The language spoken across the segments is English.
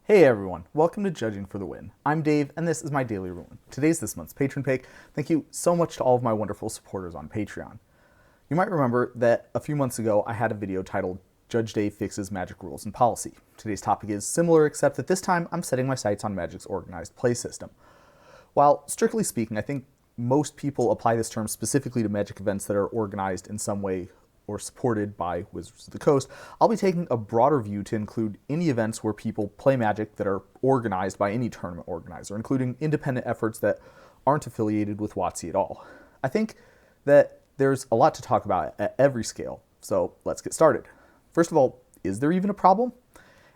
Hey everyone, welcome to Judging for the Win. I'm Dave, and this is my daily ruin. Today's this month's patron pick. Thank you so much to all of my wonderful supporters on Patreon. You might remember that a few months ago I had a video titled Judge Dave Fixes Magic Rules and Policy. Today's topic is similar, except that this time I'm setting my sights on Magic's organized play system. While strictly speaking, I think most people apply this term specifically to Magic events that are organized in some way or supported by Wizards of the Coast, I'll be taking a broader view to include any events where people play Magic that are organized by any tournament organizer, including independent efforts that aren't affiliated with WotC at all. I think that there's a lot to talk about at every scale, so let's get started. First of all, is there even a problem?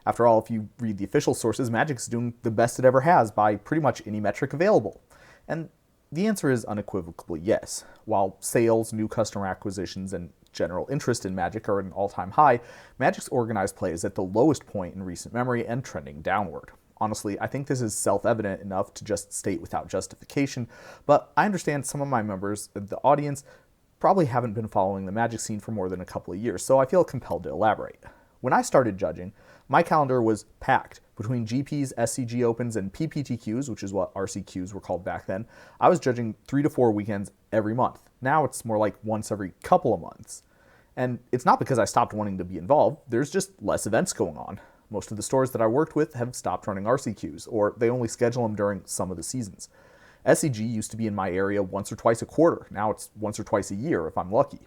After all, if you read the official sources, Magic's doing the best it ever has by pretty much any metric available. And the answer is unequivocally yes. While sales, new customer acquisitions, and general interest in Magic are at an all-time high, Magic's organized play is at the lowest point in recent memory and trending downward. Honestly, I think this is self-evident enough to just state without justification, but I understand some of my members of the audience probably haven't been following the Magic scene for more than a couple of years, so I feel compelled to elaborate. When I started judging, my calendar was packed. Between GPs, SCG Opens, and PPTQs, which is what RCQs were called back then, I was judging 3 to 4 weekends every month. Now it's more like once every couple of months. And it's not because I stopped wanting to be involved, there's just less events going on. Most of the stores that I worked with have stopped running RCQs, or they only schedule them during some of the seasons. SCG used to be in my area once or twice a quarter, now it's once or twice a year if I'm lucky.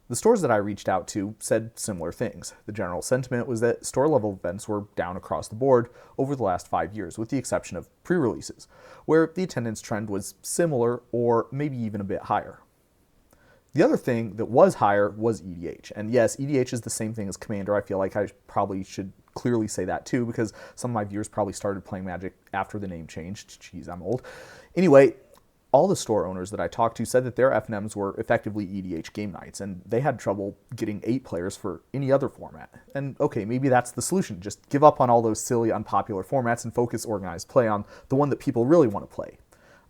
The stores that I reached out to said similar things. The general sentiment was that store-level events were down across the board over the last 5 years, with the exception of pre-releases, where the attendance trend was similar or maybe even a bit higher. The other thing that was higher was EDH. And yes, EDH is the same thing as Commander. I feel like I probably should clearly say that too, because some of my viewers probably started playing Magic after the name changed. Jeez, I'm old. Anyway, all the store owners that I talked to said that their FNMs were effectively EDH game nights, and they had trouble getting 8 players for any other format. And okay, maybe that's the solution. Just give up on all those silly, unpopular formats and focus organized play on the one that people really want to play.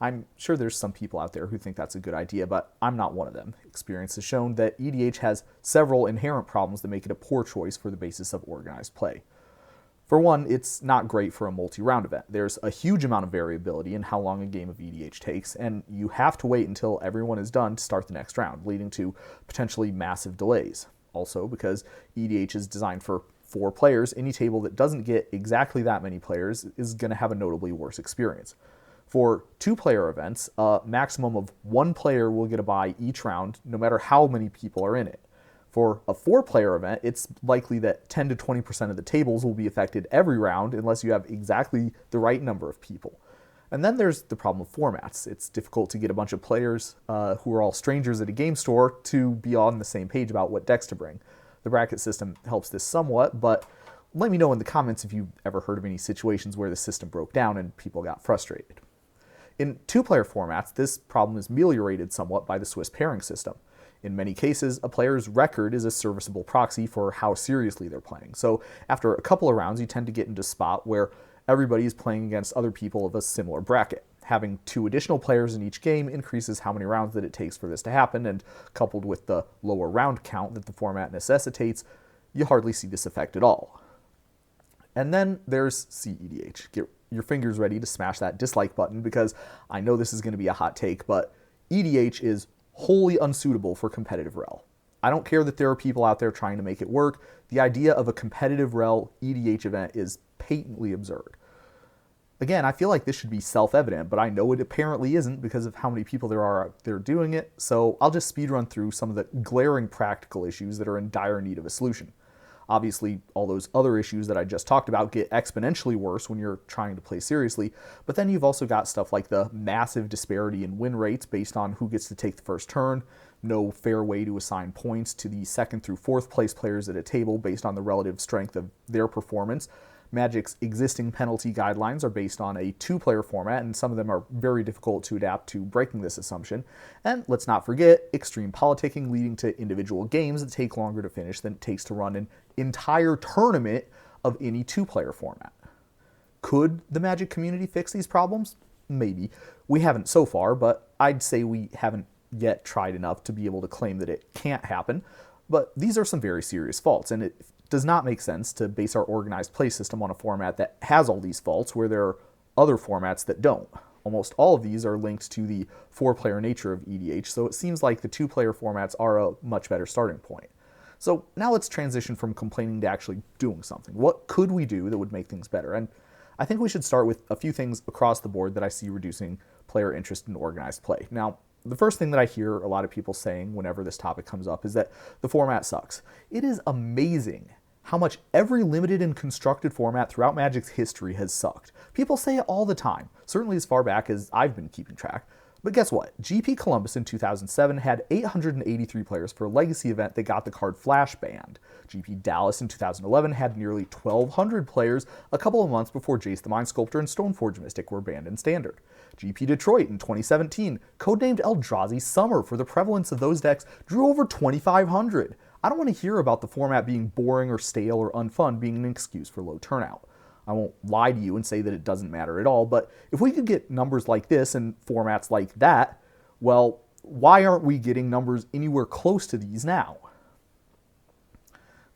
I'm sure there's some people out there who think that's a good idea, but I'm not one of them. Experience has shown that EDH has several inherent problems that make it a poor choice for the basis of organized play. For one, it's not great for a multi-round event. There's a huge amount of variability in how long a game of EDH takes, and you have to wait until everyone is done to start the next round, leading to potentially massive delays. Also, because EDH is designed for 4 players, any table that doesn't get exactly that many players is going to have a notably worse experience. For 2-player events, a maximum of 1 player will get a bye each round, no matter how many people are in it. For a 4-player event, it's likely that 10 to 20% of the tables will be affected every round unless you have exactly the right number of people. And then there's the problem of formats. It's difficult to get a bunch of players who are all strangers at a game store to be on the same page about what decks to bring. The bracket system helps this somewhat, but let me know in the comments if you've ever heard of any situations where the system broke down and people got frustrated. In 2-player formats, this problem is ameliorated somewhat by the Swiss pairing system. In many cases, a player's record is a serviceable proxy for how seriously they're playing. So after a couple of rounds, you tend to get into a spot where everybody is playing against other people of a similar bracket. Having 2 additional players in each game increases how many rounds that it takes for this to happen, and coupled with the lower round count that the format necessitates, you hardly see this effect at all. And then there's CEDH. Get your fingers ready to smash that dislike button, because I know this is going to be a hot take, but EDH is wholly unsuitable for competitive rel. I don't care that there are people out there trying to make it work. The idea of a competitive rel EDH event is patently absurd. Again, I feel like this should be self-evident, but I know it apparently isn't because of how many people there are out there doing it, so I'll just speed run through some of the glaring practical issues that are in dire need of a solution. Obviously, all those other issues that I just talked about get exponentially worse when you're trying to play seriously, but then you've also got stuff like the massive disparity in win rates based on who gets to take the first turn, no fair way to assign points to the 2nd through 4th place players at a table based on the relative strength of their performance. Magic's existing penalty guidelines are based on a 2-player format, and some of them are very difficult to adapt to breaking this assumption. And let's not forget extreme politicking leading to individual games that take longer to finish than it takes to run an entire tournament of any 2-player format. Could the Magic community fix these problems? Maybe. We haven't so far, but I'd say we haven't yet tried enough to be able to claim that it can't happen. But these are some very serious faults, and it does not make sense to base our organized play system on a format that has all these faults where there are other formats that don't. Almost all of these are linked to the 4-player nature of EDH, so it seems like the 2-player formats are a much better starting point. So now let's transition from complaining to actually doing something. What could we do that would make things better? And I think we should start with a few things across the board that I see reducing player interest in organized play. Now, the first thing that I hear a lot of people saying whenever this topic comes up is that the format sucks. It is amazing how much every limited and constructed format throughout Magic's history has sucked. People say it all the time, certainly as far back as I've been keeping track. But guess what? GP Columbus in 2007 had 883 players for a legacy event that got the card Flash banned. GP Dallas in 2011 had nearly 1,200 players a couple of months before Jace the Mind Sculptor and Stoneforge Mystic were banned in Standard. GP Detroit in 2017, codenamed Eldrazi Summer for the prevalence of those decks, drew over 2,500. I don't want to hear about the format being boring or stale or unfun being an excuse for low turnout. I won't lie to you and say that it doesn't matter at all, but if we could get numbers like this and formats like that, well, why aren't we getting numbers anywhere close to these now?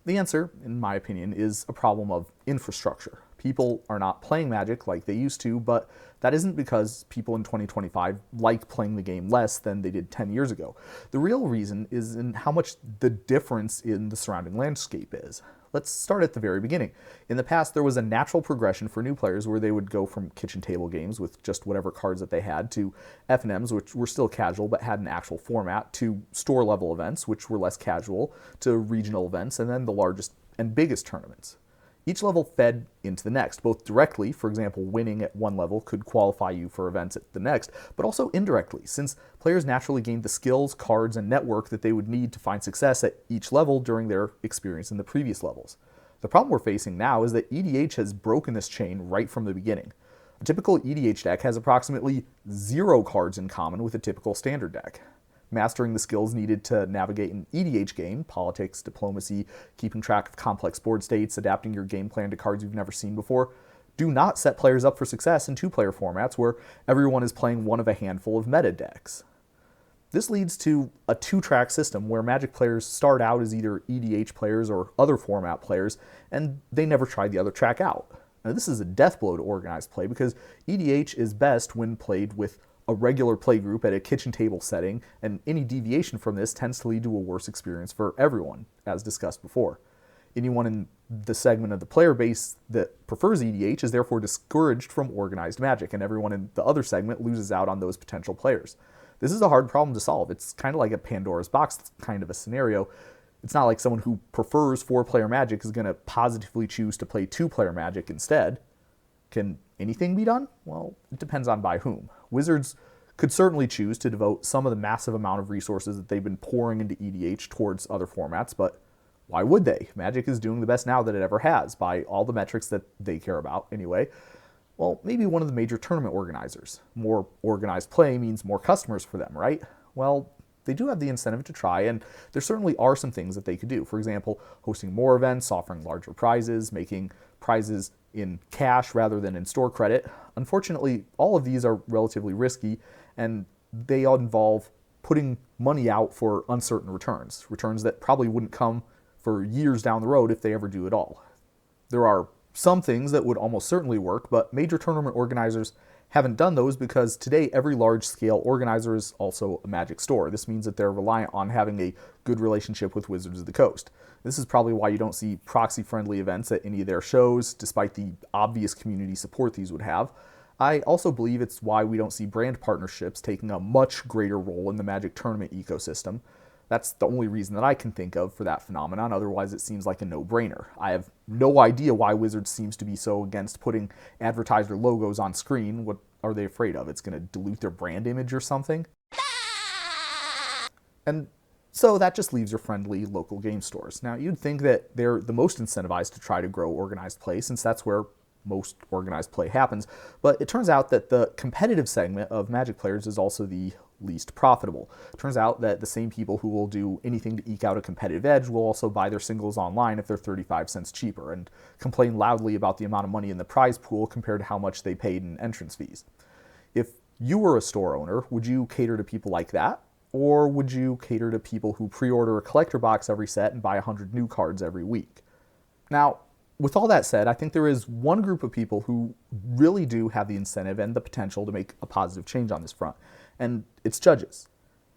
The answer, in my opinion, is a problem of infrastructure. People are not playing Magic like they used to, but that isn't because people in 2025 like playing the game less than they did 10 years ago. The real reason is in how much the difference in the surrounding landscape is. Let's start at the very beginning. In the past, there was a natural progression for new players where they would go from kitchen table games with just whatever cards that they had to FNMs, which were still casual but had an actual format, to store level events, which were less casual, to regional events, and then the largest and biggest tournaments. Each level fed into the next, both directly, for example, winning at one level could qualify you for events at the next, but also indirectly, since players naturally gained the skills, cards, and network that they would need to find success at each level during their experience in the previous levels. The problem we're facing now is that EDH has broken this chain right from the beginning. A typical EDH deck has approximately 0 cards in common with a typical standard deck. Mastering the skills needed to navigate an EDH game, politics, diplomacy, keeping track of complex board states, adapting your game plan to cards you've never seen before, do not set players up for success in 2-player formats where everyone is playing one of a handful of meta decks. This leads to a 2-track system where Magic players start out as either EDH players or other format players, and they never try the other track out. Now, this is a death blow to organized play because EDH is best when played with a regular play group at a kitchen table setting, and any deviation from this tends to lead to a worse experience for everyone, as discussed before. Anyone in the segment of the player base that prefers EDH is therefore discouraged from organized Magic, and everyone in the other segment loses out on those potential players. This is a hard problem to solve. It's kind of like a Pandora's box kind of a scenario. It's not like someone who prefers 4-player Magic is going to positively choose to play 2-player Magic instead. Can anything be done? Well, it depends on by whom. Wizards could certainly choose to devote some of the massive amount of resources that they've been pouring into EDH towards other formats, but why would they? Magic is doing the best now that it ever has, by all the metrics that they care about anyway. Well, maybe one of the major tournament organizers. More organized play means more customers for them, right? Well, they do have the incentive to try, and there certainly are some things that they could do. For example, hosting more events, offering larger prizes, making prizes in cash rather than in store credit. Unfortunately, all of these are relatively risky, and they involve putting money out for uncertain returns that probably wouldn't come for years down the road if they ever do at all. There are some things that would almost certainly work, but major tournament organizers haven't done those because today every large-scale organizer is also a Magic store. This means that they're reliant on having a good relationship with Wizards of the Coast. This is probably why you don't see proxy-friendly events at any of their shows, despite the obvious community support these would have. I also believe it's why we don't see brand partnerships taking a much greater role in the Magic tournament ecosystem. That's the only reason that I can think of for that phenomenon, otherwise it seems like a no-brainer. I have no idea why Wizards seems to be so against putting advertiser logos on screen. What are they afraid of? It's going to dilute their brand image or something? And so that just leaves your friendly local game stores. Now, you'd think that they're the most incentivized to try to grow organized play, since that's where most organized play happens, but it turns out that the competitive segment of Magic players is also the least profitable. It turns out that the same people who will do anything to eke out a competitive edge will also buy their singles online if they're 35 cents cheaper, and complain loudly about the amount of money in the prize pool compared to how much they paid in entrance fees. If you were a store owner, would you cater to people like that? Or would you cater to people who pre-order a collector box every set and buy 100 new cards every week? Now, with all that said, I think there is one group of people who really do have the incentive and the potential to make a positive change on this front, and it's judges.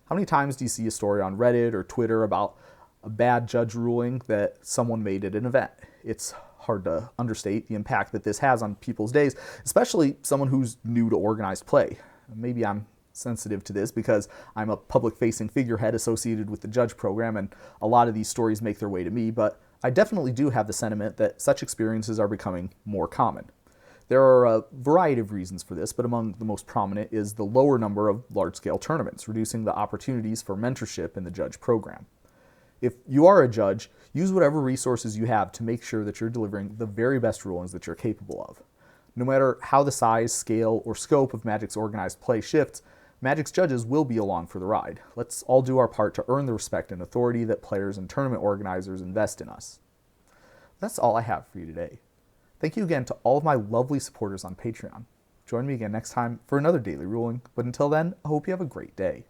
How many times do you see a story on Reddit or Twitter about a bad judge ruling that someone made at an event? It's hard to understate the impact that this has on people's days, especially someone who's new to organized play. Maybe I'm sensitive to this because I'm a public-facing figurehead associated with the judge program, and a lot of these stories make their way to me, but I definitely do have the sentiment that such experiences are becoming more common. There are a variety of reasons for this, but among the most prominent is the lower number of large-scale tournaments, reducing the opportunities for mentorship in the judge program. If you are a judge, use whatever resources you have to make sure that you're delivering the very best rulings that you're capable of. No matter how the size, scale, or scope of Magic's organized play shifts, Magic's judges will be along for the ride. Let's all do our part to earn the respect and authority that players and tournament organizers invest in us. That's all I have for you today. Thank you again to all of my lovely supporters on Patreon. Join me again next time for another Daily Ruling, but until then, I hope you have a great day.